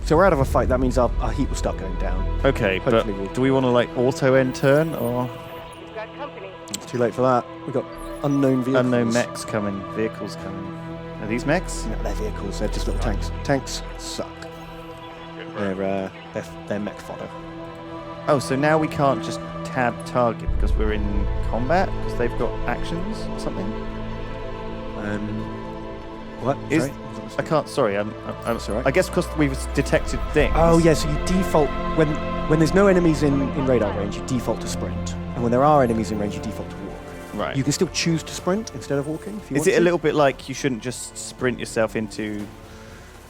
So we're out of a fight. That means our heat will start going down. Okay, Hopefully but do we want to like auto end turn or? We've got company. It's too late for that. We've got unknown vehicles. Unknown mechs coming, vehicles coming. Are these mechs? No, they're vehicles. They're just little tanks. Tanks suck. They're mech fodder. Oh, so now we can't just tab target because we're in combat because they've got actions or something. What? Is Sorry? I can't. Sorry, I'm alright. I guess because we've detected things. Oh yeah, so you default when there's no enemies in radar range, you default to sprint, and when there are enemies in range, you default to walk. Right. You can still choose to sprint instead of walking. If you Is want it a to. little bit like you shouldn't just sprint yourself into?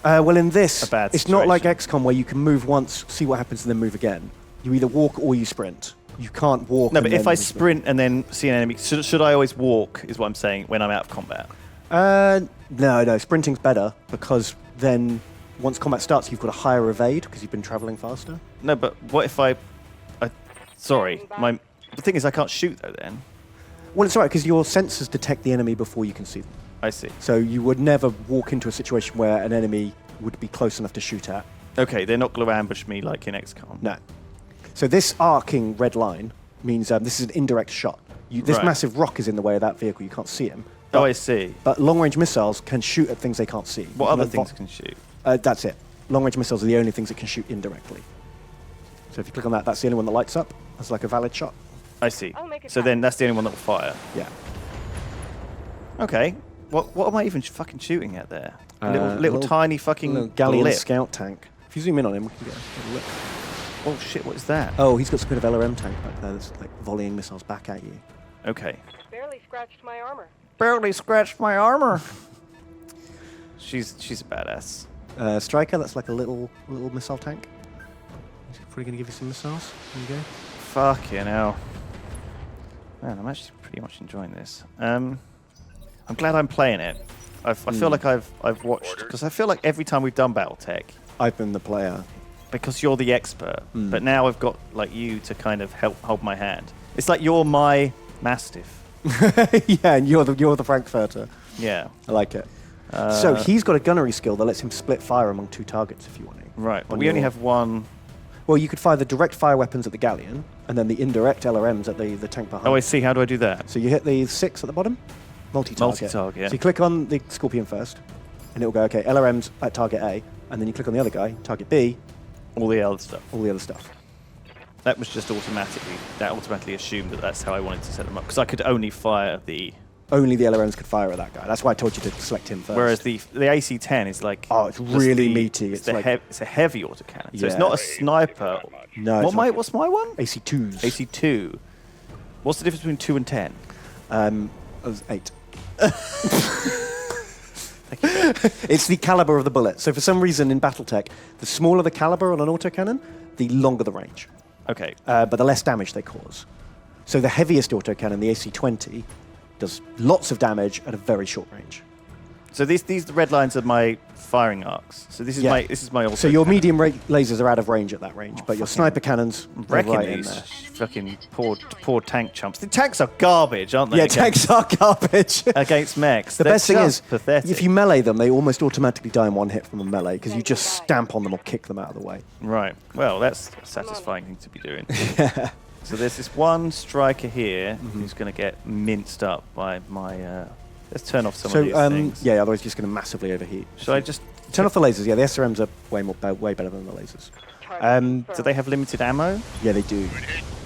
Well, in this, A bad it's not like situation. XCOM where you can move once, see what happens, and then move again. You either walk or you sprint. You can't walk. No, and but then if I move sprint and then see an enemy, should I always walk? Is what I'm saying when I'm out of combat. No, sprinting's better because then once combat starts, you've got a higher evade because you've been traveling faster. No, but what if I sorry, the thing is I can't shoot though. Then Well, it's all right because your sensors detect the enemy before you can see them. I see. So you would never walk into a situation where an enemy would be close enough to shoot at. Okay, they're not going to ambush me like in XCOM. No. So this arcing red line means this is an indirect shot. This Right. massive rock is in the way of that vehicle. You can't see him. Oh, I see. But long-range missiles can shoot at things they can't see. What You other can things avo- can shoot? That's it. Long-range missiles are the only things that can shoot indirectly. So if you click on that, that's the only one that lights up. That's like a valid shot. I see. I'll make it So then that's the only one that will fire. Yeah. Okay. What am I even fucking shooting at there? A little little- tiny fucking Little Galleon blip. scout tank. If you zoom in on him, we can get a look. Oh shit! What is that? Oh, he's got some kind of LRM tank back there that's like volleying missiles back at you. Okay. Barely scratched my armor. Barely scratched my armor. she's a badass. Striker, that's like a little missile tank. He's probably going to give you some missiles. There you go. Fucking hell. Man, I'm actually pretty much enjoying this. I'm glad I'm playing it. I feel like I've watched because I feel like every time we've done Battletech, I've been the player. because you're the expert, but now I've got like you to kind of help hold my hand. It's like you're my Mastiff. Yeah, and you're the Frankfurter. Yeah. I like it. So he's got a gunnery skill that lets him split fire among two targets if you want to. Right, but On we only your- have one. Well, you could fire the direct fire weapons at the Galleon, and then the indirect LRMs at the tank behind. Oh, I see. How do I do that? So you hit the 6 at the bottom, multi-target. Multi-target, yeah. So you click on the Scorpion first, and it'll go, okay, LRMs at target A, and then you click on the other guy, target B, All the other stuff. all the other stuff. That was just automatically assumed that that's how I wanted to set them up because I could only fire the. Only the LRMs could fire at that guy. That's why I told you to select him first. Whereas the AC-10 is like. Oh, it's just really meaty. It's, It's it's a heavy autocannon. So it's Yeah. not a sniper. No, it's like What's my one? AC2s. AC2. What's the difference between 2 and 10? It was 8. It's the caliber of the bullet. So for some reason in Battletech, the smaller the caliber on an autocannon, the longer the range. Okay. But the less damage they cause. So the heaviest autocannon, the AC-20, does lots of damage at a very short range. So these red lines are my firing arcs. So this is Yeah. my auto. So your medium lasers are out of range at that range, but your sniper cannons are wrecking right in these there. fucking poor tank chumps. The tanks are garbage, aren't they? Yeah, against- tanks are garbage. against mechs. The They're best thing just is, pathetic. if you melee them, they almost automatically die in one hit from a melee because you just stamp on them or kick them out of the way. Right. Well, that's a satisfying thing to be doing. So there's this one striker here who's going to get minced up by my. Let's turn off some of these things. yeah, otherwise you're just going to massively overheat. Should I just Turn off the lasers. Yeah, the SRMs are way better than the lasers. Do they have limited ammo? Yeah, they do.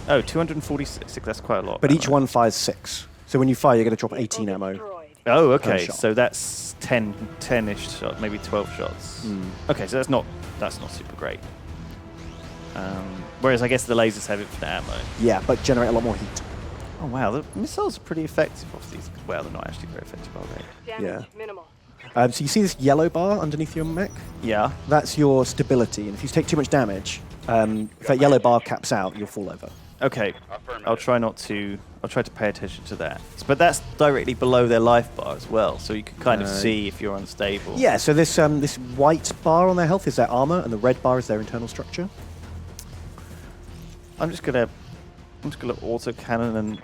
Oh, 246. That's quite a lot. But of each ammo. one fires 6. So when you fire, you're going to drop 18 ammo. Oh, okay. shot. So that's 10-ish shots, maybe 12 shots. Okay, so that's not super great. Whereas I guess the lasers have infinite ammo. Yeah, but generate a lot more heat. Oh wow, the missiles are pretty effective off these. Well, they're not actually very effective, are they? Damage minimal. So you see this yellow bar underneath your mech? Yeah. That's your stability. And if you take too much damage, if that yellow bar caps out, you'll fall over. Okay. I'll try to pay attention to that. But that's directly below their life bar as well, so you can kind of see if you're unstable. Yeah, so this white bar on their health is their armor, and the red bar is their internal structure. I'm just gonna autocannon and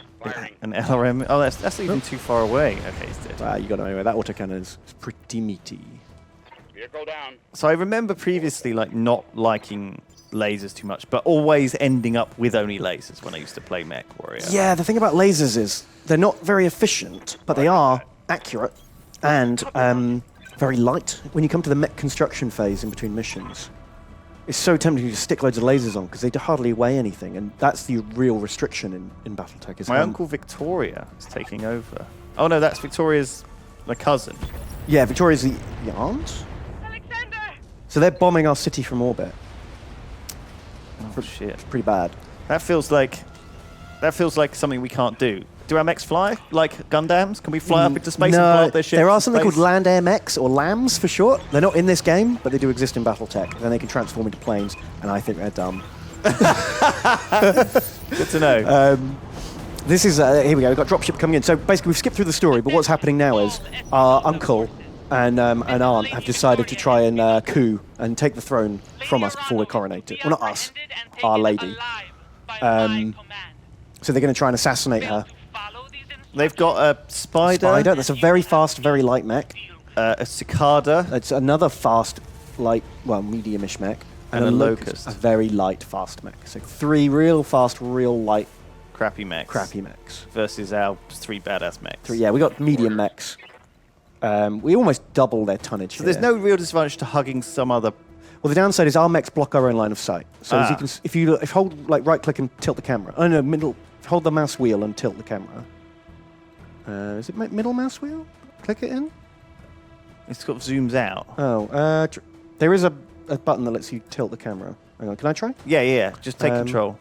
an LRM. Oh, that's even too far away. Okay, he's dead. You got to know, that autocannon is pretty meaty. Vehicle down. So I remember previously like not liking lasers too much, but always ending up with only lasers when I used to play Mech Warrior. Yeah, the thing about lasers is they're not very efficient, but they are accurate and very light. When you come to the mech construction phase in between missions, it's so tempting to just stick loads of lasers on because they hardly weigh anything, and that's the real restriction in Battletech. Is My uncle Victoria is taking over. Oh no, that's Victoria's my cousin. Yeah, Victoria's the aunt. Alexander! So they're bombing our city from orbit. Oh shit. Pretty bad. That feels like something we can't do. Do our mechs fly like Gundams? Can we fly up into space and blow up their ships? There are in something space? called land air mechs, or LAMs for short. They're not in this game, but they do exist in Battletech. Then they can transform into planes, and I think they're dumb. Good to know. This is, here we go, we've got dropship coming in. So basically we've skipped through the story, but what's happening now is our uncle and aunt have decided to try and coup and take the throne from us before we're coronated. Well, not us, our lady. So they're going to try and assassinate her. They've got a spider, That's a very fast, very light mech. a cicada, It's another fast, light, well, medium-ish mech. And a locust. A very light, fast mech. So 3 real fast, real light, crappy mechs. crappy mechs. Versus our 3 badass mechs. Yeah, we got medium mechs. We almost double their tonnage. So there's no real disadvantage to hugging some other. Well, the downside is our mechs block our own line of sight. So as you Ah. can, if you hold like right click and tilt the camera. Oh no, middle. Hold the mouse wheel and tilt the camera. Is it middle mouse wheel? Click it in. It's got zooms out. Oh, there is a button that lets you tilt the camera. Hang on, can I try? Yeah. Just take control.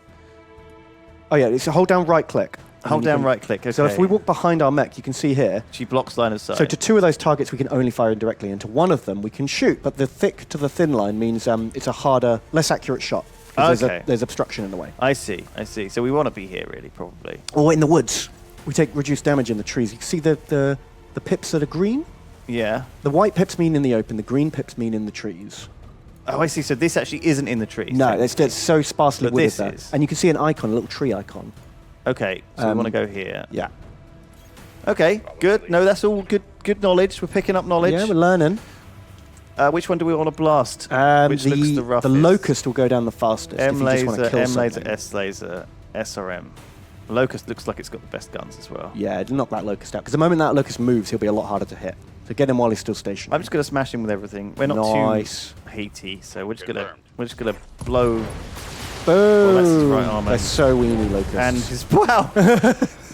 Oh yeah, it's hold down right click. Hold down right click. Okay. So if we walk behind our mech, you can see here. She blocks line of sight. So to 2 of those targets, we can only fire indirectly, and to 1 of them, we can shoot. But the thick to the thin line means it's a harder, less accurate shot. 'Cause Okay. There's obstruction in the way. I see. So we want to be here, really, probably. Or in the woods, we take reduced damage in the trees. You can see the pips that are green. Yeah. The white pips mean in the open. The green pips mean in the trees. Oh, I see. So this actually isn't in the trees. No, it's so sparsely But wooded this there. is. And you can see an icon, a little tree icon. Okay. So we want to go here. Yeah. Okay. Good. No, that's all good. Good knowledge. We're picking up knowledge. Yeah, we're learning. Which one do we want to blast? Which looks the roughest? The locust will go down the fastest. M if you just want to laser, kill M laser, something. S laser, SRM. Locust looks like it's got the best guns as well. Yeah, knock that locust out. Because the moment that locust moves, he'll be a lot harder to hit. So get him while he's still stationary. I'm just gonna smash him with everything. We're not Nice. too heaty, so we're just gonna blow. Boom! that's his right arm, They're and- so weenie locusts. And his wow.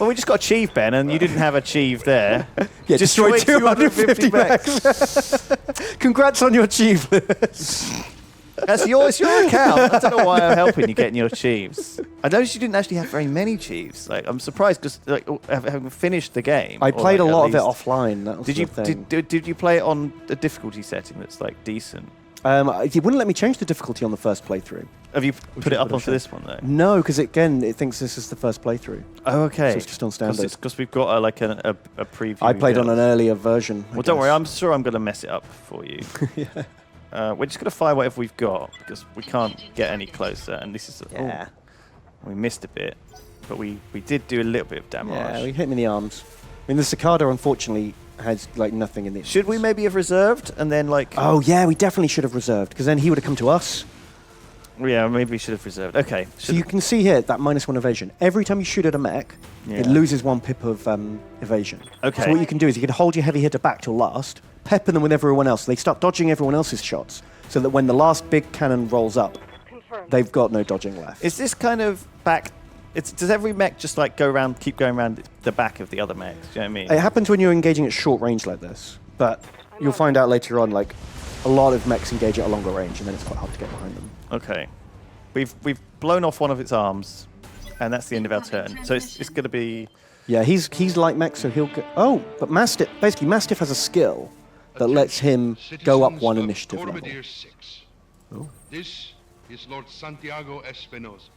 Well, we just got achieved, Ben, and you didn't have achieved there. yeah, destroyed 250 mechs. mechs. Congrats on your achievement. That's it's your account. I don't know why I'm helping you getting your achieves. I noticed you didn't actually have very many achieves. Like, I'm surprised because having finished the game. I or, played like, a at lot of it least- offline. That was Did the you thing. did you play it on a difficulty setting that's like decent? It wouldn't let me change the difficulty on the first playthrough. Have you put it up would have onto this one though? No, because it thinks this is the first playthrough. Oh, okay. So it's just on standard. Because we've got a preview. I played on build. an earlier version. Well, don't worry. I'm sure I'm going to mess it up for you. We're just going to fire whatever we've got because we can't get any closer. And this is Yeah. we missed a bit, but we did do a little bit of damage. Yeah, he hit me in the arms. I mean, the cicada unfortunately has like nothing in it. Should we maybe have reserved and then like? Oh yeah, we definitely should have reserved because then he would have come to us. Yeah, maybe we should have reserved. Okay. So you can see here that -1 evasion. Every time you shoot at a mech, it Yeah. loses 1 pip of evasion. Okay. So what you can do is you can hold your heavy hitter back till last, pepper them with everyone else. They start dodging everyone else's shots, so that when the last big cannon rolls up, Confirmed. they've got no dodging left. Is this kind of back? Does every mech just like keep going around the back of the other mechs? Do you know what I mean? It happens when you're engaging at short range like this, but you'll find out later on, like, a lot of mechs engage at a longer range, and then it's quite hard to get behind them. Okay. We've blown off one of its arms, and that's the end of our turn. So it's going to be. Yeah, he's light mech, so he'll go. Oh, but Mastiff has a skill that lets him go up 1 initiative level. 6. This is Lord Santiago Espinosa.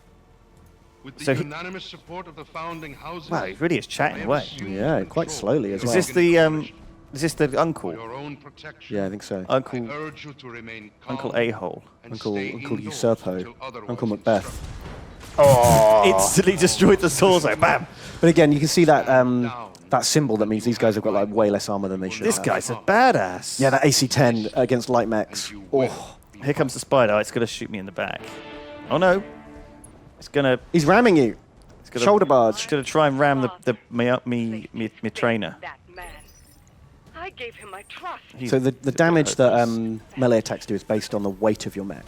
With the So unanimous support of the founding houses. Wow, he really is chatting I have away. assumed Yeah, quite control slowly as Is well. this the uncle? For your own protection. Yeah, I think so. I Uncle urge you to remain calm Uncle A-hole. and Uncle stay Uncle indoors Usurpo, until otherwise Uncle Macbeth. instructed. Instantly destroyed the Sorzo. Bam. But again, you can see that that symbol that means these guys have got like way less armor than they should This have. guy's a badass. Yeah, that AC-10 against light mechs. Oh, Here comes the spider. It's going to shoot me in the back. Oh, no. It's going to... he's ramming you. Shoulder barge. It's going to try and ram me trainer. That man. I gave him my trust. He's So the a bit damage that hopeless. melee attacks do is based on the weight of your mech.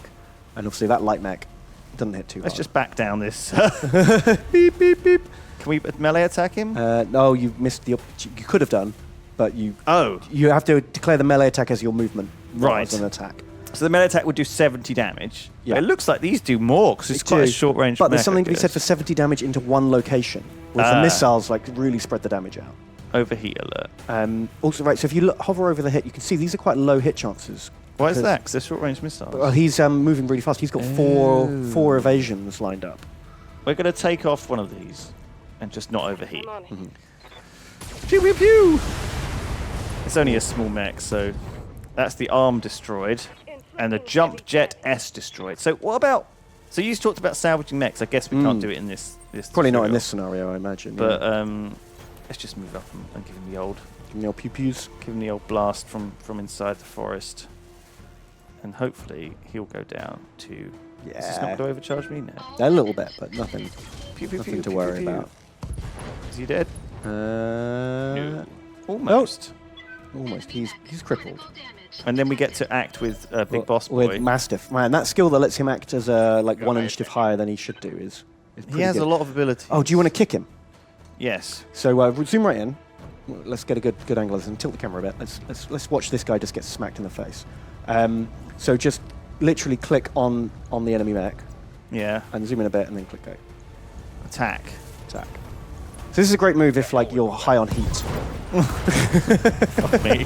And obviously that light mech doesn't hit too Let's hard. just back down this. Beep, beep, beep. Can we melee attack him? No, you missed the opportunity. You could have done, but you Oh. you have to declare the melee attack as your movement rather Right. than an attack. So the melee attack would do 70 damage. Yeah. But it looks like these do more because it's They quite a do. short range. But there's mech, something I to be said guess. for 70 damage into one location, whereas the Ah. missiles like really spread the damage out. Overheat alert. Also, right, so if you hover over the hit, you can see these are quite low hit chances. Why is because- that? Because they're short range missiles. Well, he's moving really fast. He's got four evasions lined up. We're going to take off one of these and just not overheat. I'm on it. Mm-hmm. Pew pew pew! It's only a small mech, so that's the arm destroyed, and the jump jet S destroyed. So what about? So you talked about salvaging mechs. I guess we can't do it in this. Probably not in tutorial. this scenario, I imagine. But yeah. let's just move up and give him the old, Give me your pew-pews. give him the old blast from inside the forest, and hopefully he'll go down to. Is this not Yeah. going to overcharge me? No. A little bit, but nothing. Pew, pew, Nothing pew, to pew, worry pew, pew. about. Is he dead? Almost. Almost. He's crippled. And then we get to act with Big Boss Boy. With Mastiff. Man, that skill that lets him act as like one initiative higher than he should do is pretty He has good. a lot of ability. Oh, do you want to kick him? Yes. So zoom right in. Let's get a good angle of this and tilt the camera a bit. Let's watch this guy just get smacked in the face. So just literally click on the enemy mech Yeah. and zoom in a bit and then click go. Attack. Attack. So this is a great move if like you're high on heat. Fuck me.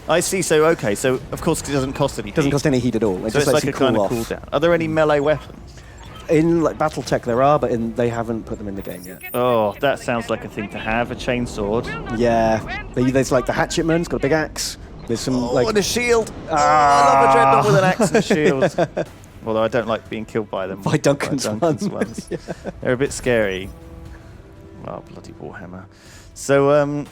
I see. So okay. So of course it doesn't cost any. It doesn't heat. cost any heat at all. It So just it's lets like you a kind cool of off. cooldown. Are there any melee weapons? In like Battletech there are, but they haven't put them in the game yet. Oh, that sounds like a thing to have. A chainsword. Yeah, there's like the hatchetman's got a big axe. There's some like and a shield. Oh, I love a dreadnought with an axe and a shield. Although I don't like being killed by them. By Duncan's ones. They're a bit scary. Oh, bloody Warhammer. So,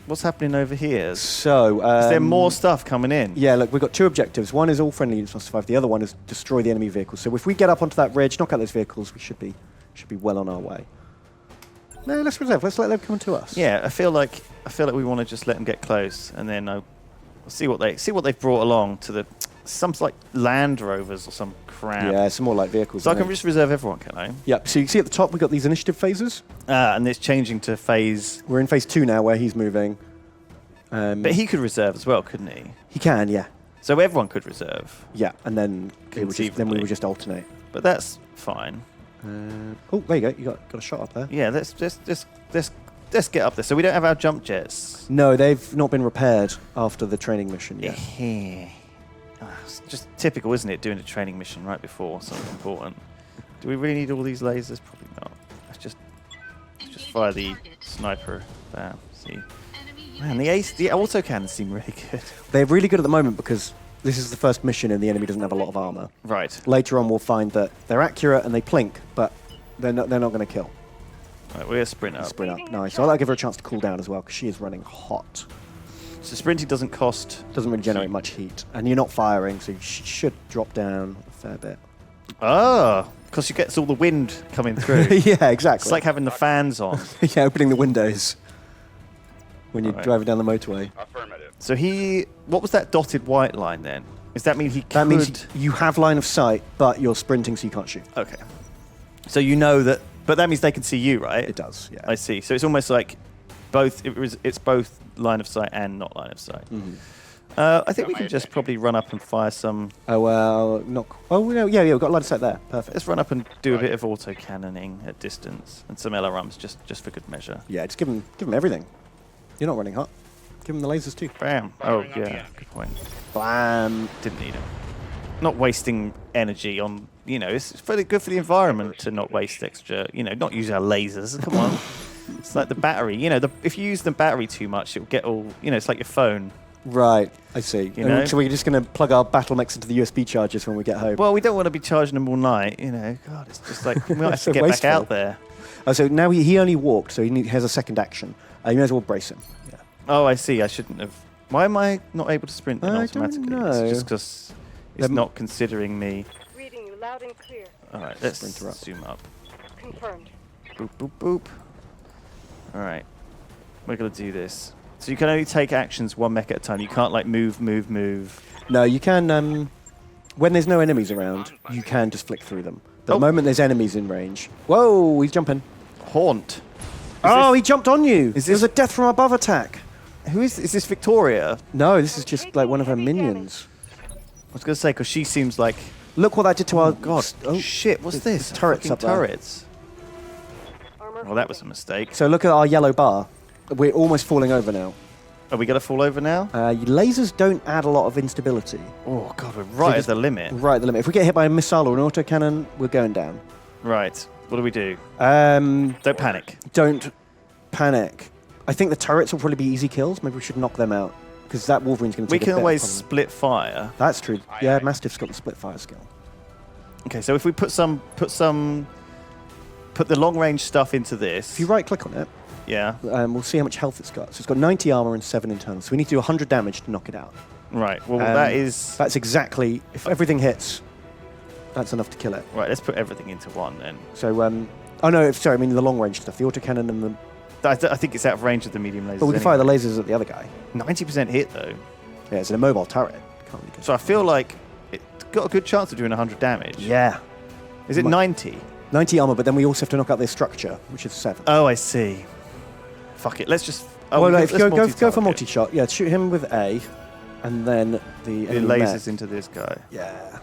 what's happening over here? so. Is there more stuff coming in? Yeah, look, we've got two objectives. One is all friendly units must survive. The other one is destroy the enemy vehicles. So if we get up onto that ridge, knock out those vehicles, we should be well on our way. No, let's reserve. Let's let them come to us. Yeah, I feel like we want to just let them get close, and then we'll see what they've brought along to the some like Land Rovers or some crap. Yeah, some more light vehicles. So I isn't can it? just reserve everyone, can I? Yep. So you see at the top we've got these initiative phases. And it's changing to phase. We're in phase 2 now, where he's moving. But he could reserve as well, couldn't he? He can, yeah, So everyone could reserve, yeah, and then we would Conceivably. just alternate. but that's fine. Oh, there you go. You got a shot up there. Yeah, let's get up there. So we don't have our jump jets. No, they've not been repaired after the training mission yet. It's just typical, isn't it? Doing a training mission right before something important. Do we really need all these lasers? Probably not. Let's just fire the sniper. Bam. See. Man, the autocannons seem really good. They're really good at the moment because this is the first mission and the enemy doesn't have a lot of armor. Right. Later on, we'll find that they're accurate and they plink, but they're not going to kill. Right, we're gonna sprint up. Sprint up, nice. So I'll give her a chance to cool down as well because she is running hot. So sprinting doesn't cost. Doesn't really generate much heat, and you're not firing, so you should drop down a fair bit. Because she gets all the wind coming through. Yeah, exactly. It's like having the fans on. yeah, opening the windows when you're Alright. driving down the motorway. So what was that dotted white line then? Does that mean he could? That means you have line of sight, but you're sprinting, so you can't shoot. Okay. So you know that, but that means they can see you, right? It does, yeah. I see. So it's almost like both. It's both line of sight and not line of sight. Mm-hmm. I think we can just probably run up and fire some. Oh well, not. Oh no, yeah, we've got line of sight there. Perfect. Let's run up and do a bit of auto cannoning at distance and some LRMs just for good measure. Yeah, just give them everything. You're not running hot. Give them the lasers too. Bam. Oh yeah, good point. Blam. Didn't need them. Not wasting energy on. It's fairly good for the environment to not waste extra. Not use our lasers. Come on. It's like the battery. If you use the battery too much, it'll get all. It's like your phone. Right, I see. You know? So we're just going to plug our battle mechs into the USB chargers when we get home. Well, we don't want to be charging them all night, you know. God, it's just like, we might have to So get wasteful. back out there. So now he only walked, so he has a second action. You may as well brace him. Yeah. Oh, I see. I shouldn't have. Why am I not able to sprint then I don't automatically? know. It's just because it's not considering me. Reading you loud and clear. All right, let's Sprinter up. zoom up. Confirmed. Boop, boop, boop. All right. We're going to do this. So you can only take actions one mech at a time. You can't, like, move. No, you can, when there's no enemies around, you can just flick through them. The Oh. moment there's enemies in range. Whoa, he's jumping. Haunt. He jumped on you. Is It was this- a death from above attack. Who is this Victoria? No, this is just like one of her minions. I was going to say, because she seems like... Look what that did to our... God, shit, what's there's this? turrets Fucking up there. turrets. Armor Well, that was a mistake. So look at our yellow bar. We're almost falling over now. Are we going to fall over now? Lasers don't add a lot of instability. Oh, God, we're right at just- the limit. Right at the limit. If we get hit by a missile or an autocannon, we're going down. Right. What do we do? Don't Don't panic. panic. I think the turrets will probably be easy kills. Maybe we should knock them out. Because that Wolverine's going to We take a can bit always from them. split fire. That's true. Yeah, Mastiff's got the split fire skill. Okay, so if we put the long range stuff into this. If you right click on it, Yeah. we'll see how much health it's got. So it's got 90 armor and 7 internal. So we need to do 100 damage to knock it out. Right. Well, that is. That's exactly... If everything hits, that's enough to kill it. Right. Let's put everything into one then. So, oh no, sorry, I mean the long range stuff. The autocannon and the... I think it's out of range of the medium lasers. But we can fire the lasers at the other guy. 90% hit though. Yeah, it's an immobile turret. Can't really go. So I feel like it's got a good chance of doing 100 damage. Yeah. Is it 90? 90 armor, but then we also have to knock out their structure, which is 7. Oh, I see. Fuck it. Let's just. Oh, well, no, let's if you go for multi-target. multi-shot, yeah, shoot him with A, and then the The enemy lasers mech. into this guy. Yeah.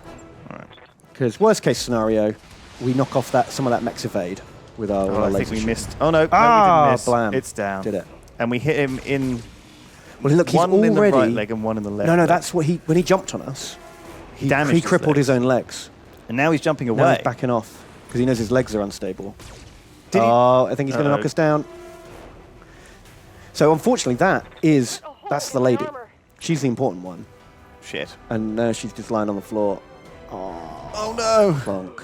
All right. Because worst case scenario, we knock off some of that mech's evade with our, Oh, our I laser think we shoot. missed. Oh no, we Ah, didn't miss. blam. It's down. Did it? And we hit him in Well, look, he's one already... in the right leg and one in the left. No, leg. that's what he... When he jumped on us, he damaged his crippled legs. his own legs. And now he's jumping Now away. he's backing off because he knows his legs are unstable. Did he- I think he's going to knock Uh-oh. us down. So unfortunately, that's the lady. She's the important one, Shit. and now she's just lying on the floor. Oh no. Bonk.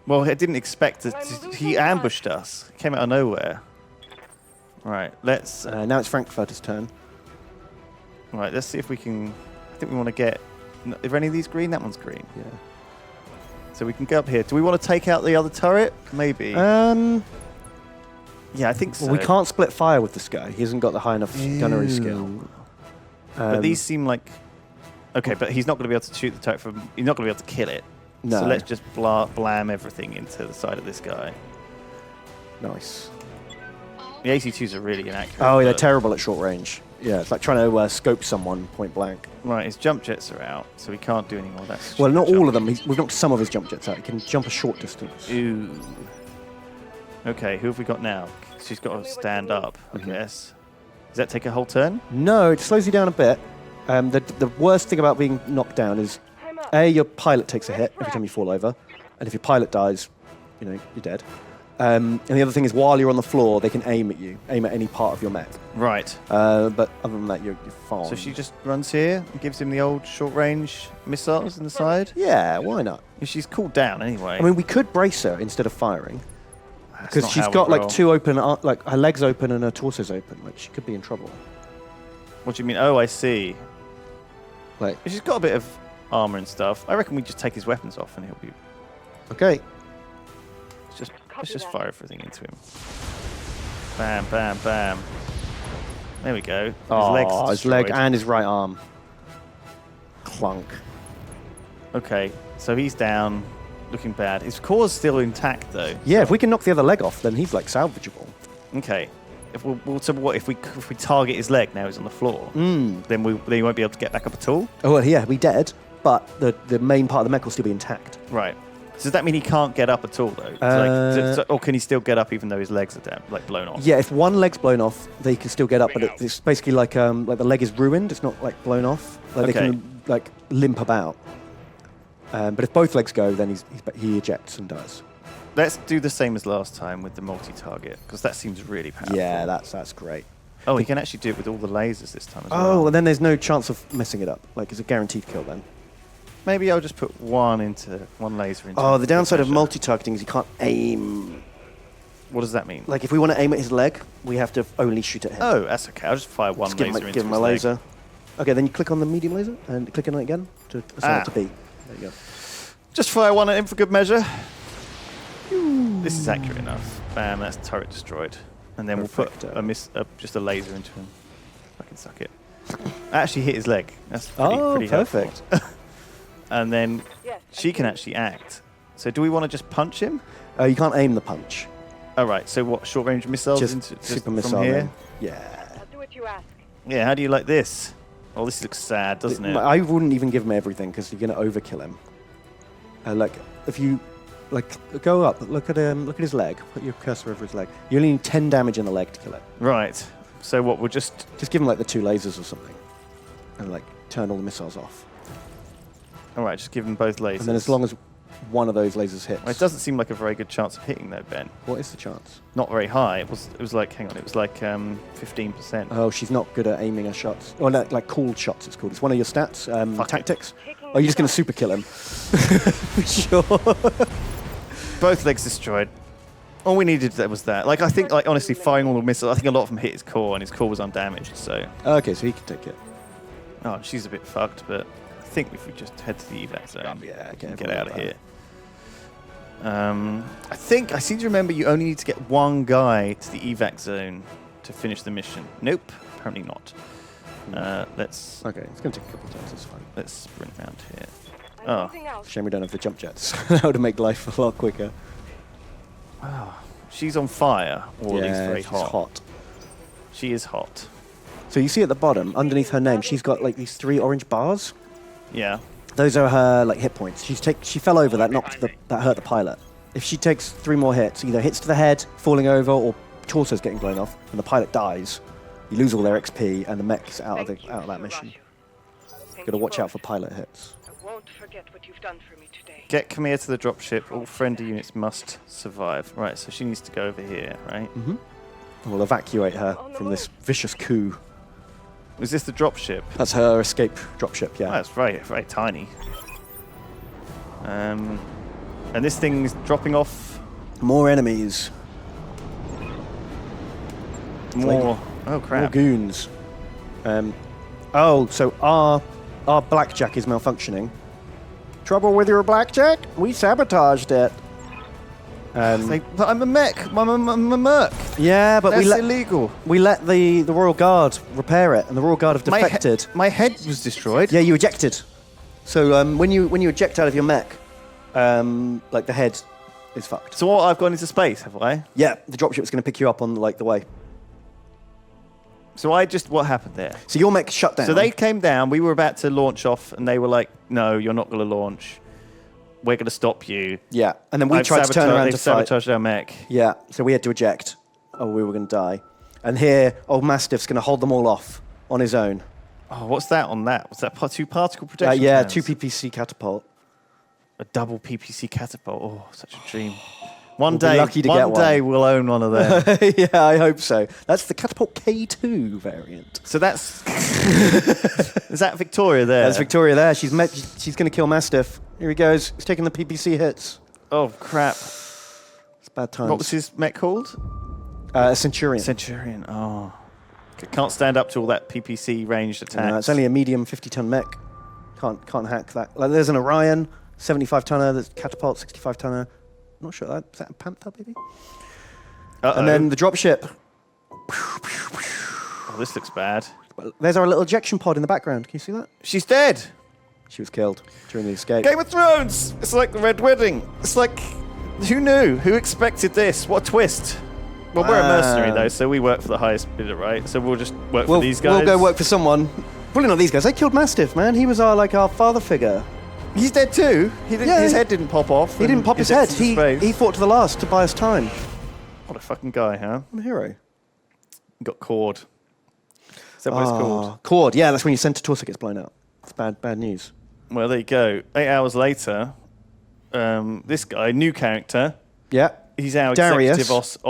Well, I didn't expect it. He ambushed us. Came out of nowhere. Right. Let's. Now it's Frankfurter's turn. Right. Let's see if we can. I think we want to get. Are any of these green? That one's green. Yeah. So we can go up here. Do we want to take out the other turret? Maybe. Well, Yeah, I think so. we can't split fire with this guy. He hasn't got the high enough gunnery skill. But these seem like. Okay, but he's not going to be able to shoot the turret from. He's not going to be able to kill it. No. So let's just blam everything into the side of this guy. Nice. The AC2s are really inaccurate. Oh, they're but- terrible at short range. Yeah, it's like trying to scope someone point blank. Right, his jump jets are out, so he can't do any more of that. Well, not jump. all of them. We've knocked some of his jump jets out. He can jump a short distance. Ooh. Okay, who have we got now? She's got to stand up, I Mm-hmm. guess. Does that take a whole turn? No, it slows you down a bit. The worst thing about being knocked down is, I'm up. A, your pilot takes a hit every time you fall over. And if your pilot dies, you're dead. And the other thing is, while you're on the floor, they can aim at you, aim at any part of your mech. Right. But other than that, you're fine. So she just runs here and gives him the old short-range missiles in the side. Yeah, why not? She's cooled down anyway. I mean, we could brace her instead of firing. That's Because not she's how we got like roll. 2 open, like her legs open and her torso's open. Like, she could be in trouble. What do you mean? Oh, I see. Like, She's got a bit of armor and stuff. I reckon we just take his weapons off and he'll be. okay. Let's just fire everything into him. Bam, bam, bam. There we go. His leg destroyed. and his right arm. Clunk. Okay, so he's down, looking bad. His core's still intact though. Yeah, if we can knock the other leg off, then he's like salvageable. Okay. If so what if we target his leg now he's on the floor? Then he won't be able to get back up at all. Oh, well, yeah, we dead, but the main part of the mech will still be intact. Right. So does that mean he can't get up at all though? Or can he still get up even though his legs are down, like blown off? Yeah, if one leg's blown off, they can still get up, but it's basically like the leg is ruined. It's not like blown off. Like Okay. they can like limp about. But if both legs go, then he ejects and dies. Let's do the same as last time with the multi-target because that seems really powerful. Yeah, that's great. Oh, he can actually do it with all the lasers this time as well. Oh, and then there's no chance of messing it up. Like, it's a guaranteed kill then. Maybe I'll just put one laser into. Oh, the downside of measure. multi-targeting is you can't aim. What does that mean? Like, if we want to aim at his leg, we have to only shoot at him. Oh, that's okay. I'll just fire one Just give laser him, into give him his a leg. laser. Okay, then you click on the medium laser and click on it again to assign it to B. There you go. Just fire one at him for good measure. This is accurate enough. Bam, that's turret destroyed. And then we'll put just a laser into him. Fucking suck it. Actually hit his leg. That's pretty perfect. helpful. And then Yes, she can actually act. So do we want to just punch him? You can't aim the punch. Oh, right. So what, short-range missiles? Just into, super from missile. here? Then. Yeah. I'll do what you ask. Yeah, how do you like this? Oh, this looks sad, doesn't it? I wouldn't even give him everything because you're going to overkill him. Like, if you go up, look at his leg. Put your cursor over his leg. You only need 10 damage in the leg to kill it. Right. So what, we'll just give him like the 2 lasers or something, and like turn all the missiles off. All right, just give them both lasers. And then as long as one of those lasers hits. Well, it doesn't seem like a very good chance of hitting though, Ben. What is the chance? Not very high. It was like, hang on, it was like 15%. Oh, she's not good at aiming her shots. Or like cooled shots, it's called. It's one of your stats, Fuck it. tactics. Taking Oh, you're just going to shots. super kill him. Sure. Both legs destroyed. All we needed was that. Like, I think, like, honestly, firing all the missiles, I think a lot of them hit his core, and his core was undamaged, so... Okay, so he can take it. Oh, she's a bit fucked, but I think if we just head to the evac zone, Yeah, we okay, can get everyone out of like here. I seem to remember you only need to get one guy to the evac zone to finish the mission. Nope, apparently not. Let's Okay, it's going to take a couple of turns, it's fine. let's sprint around here. I'm Oh. moving out. Shame we don't have the jump jets. That would make life a lot quicker. She's on fire, or at least very she's hot. hot. She is hot. So you see at the bottom, underneath her name, she's got like these 3 orange bars. Yeah. Those are her like hit points. She fell over. That hurt the pilot. If she takes 3 more hits, either hits to the head, falling over, or torso's getting blown off, and the pilot dies, you lose all their XP, and the mech's out of that mission. Got to watch out for pilot hits. I won't forget what you've done for me today. Get Khmer to the dropship. All friendly units must survive. Right, so she needs to go over here, right? Mm-hmm. We'll evacuate her from this vicious coup. Was this the dropship? That's her escape dropship, Oh, yeah. that's very, very tiny. And this thing's dropping off More enemies. more. Oh More crap! goons. So our blackjack is malfunctioning. Trouble with your blackjack? We sabotaged it. But I'm a mech. I'm a merc. Yeah, but That's illegal. we let the Royal Guard repair it, and the Royal Guard have defected. My head was destroyed. Yeah, you ejected. So when you eject out of your mech, like the head is fucked. So what? I've gone into space, have I? Yeah, the dropship's going to pick you up on like the way. So what happened there? So your mech shut down. So they came down. We were about to launch off, and they were like, "No, you're not going to launch. We're going to stop you." Yeah, and then we tried to turn around to fight. sabotaged our mech. Yeah, so we had to eject. Oh, we were going to die. And here, old Mastiff's going to hold them all off on his own. Oh, what's that on that? Was that 2 particle protection? Yeah, cans? 2 PPC catapult. A double PPC catapult. Oh, such a dream. One We'll be day, lucky to get one day we'll own one of them. Yeah, I hope so. That's the catapult K2 variant. So that's is that Victoria there? That's Victoria there. She's going to kill Mastiff. Here he goes. He's taking the PPC hits. Oh crap! It's bad times. What was his mech called? A Centurion. Centurion. Oh, can't stand up to all that PPC ranged attacks. No, it's only a medium 50-ton mech. Can't hack that. Like, there's an Orion 75-tonner. There's catapult 65-tonner. Not sure. Is that a Panther, maybe? And then the dropship. Oh, this looks bad. There's our little ejection pod in the background. Can you see that? She's dead. She was killed during the escape. Game of Thrones. It's like the Red Wedding. It's like, who knew? Who expected this? What a twist. Well, we're a mercenary though, so we work for the highest bidder, right? So we'll just work for these guys. We'll go work for someone. Probably not these guys. They killed Mastiff, man. He was our father figure. He's dead too. His head didn't pop off. He didn't pop his head. He fought to the last to buy us time. What a fucking guy, huh? What a hero. He got cord. Is that what it's called? Cord. Yeah, that's when your center torso gets blown out. It's bad news. Well, there you go. 8 hours later, this guy, new character. Yeah. He's our Darius. executive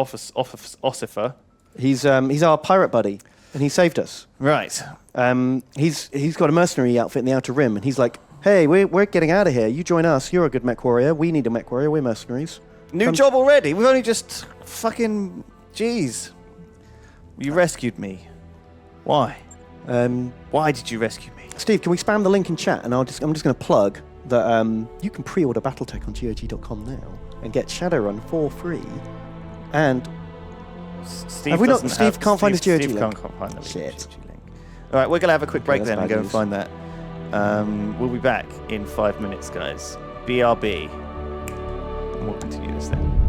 officer. He's our pirate buddy. and he saved us. Right. He's got a mercenary outfit in the Outer Rim, and he's like, hey, we're getting out of here. You join us. You're a good mech warrior. We need a mech warrior. We're mercenaries. New job already? We've only just fucking... Jeez. You rescued me. Why? Why did you rescue me? Steve, can we spam the link in chat? And I'm just going to plug that you can pre-order Battletech on GOG.com now and get Shadowrun for free. And Steve Steve can't find his GOG Steve link. can't find the Shit. GOG link. All right, we're going to have a quick break that's then and bad go and news. find that. We'll be back in 5 minutes, guys. BRB. And we'll continue this then.